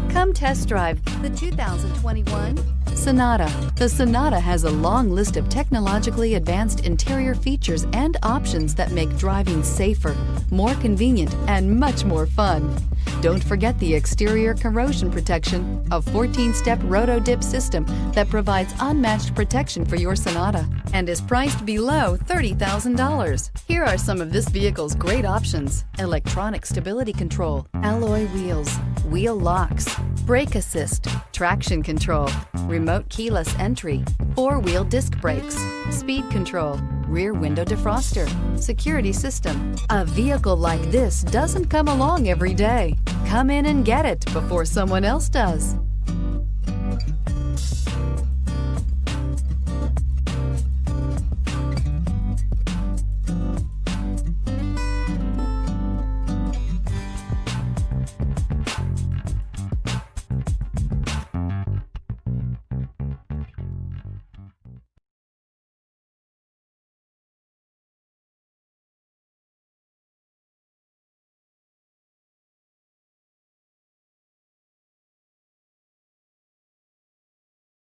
Come test drive the 2021 Sonata. The Sonata has a long list of technologically advanced interior features and options that make driving safer, more convenient, and much more fun. Don't forget the exterior corrosion protection, a 14-step roto-dip system that provides unmatched protection for your Sonata and is priced below $30,000. Here are some of this vehicle's great options: electronic stability control, alloy wheels, wheel locks, brake assist, traction control, remote keyless entry, four-wheel disc brakes, speed control, rear window defroster, security system. A vehicle like this doesn't come along every day. Come in and get it before someone else does.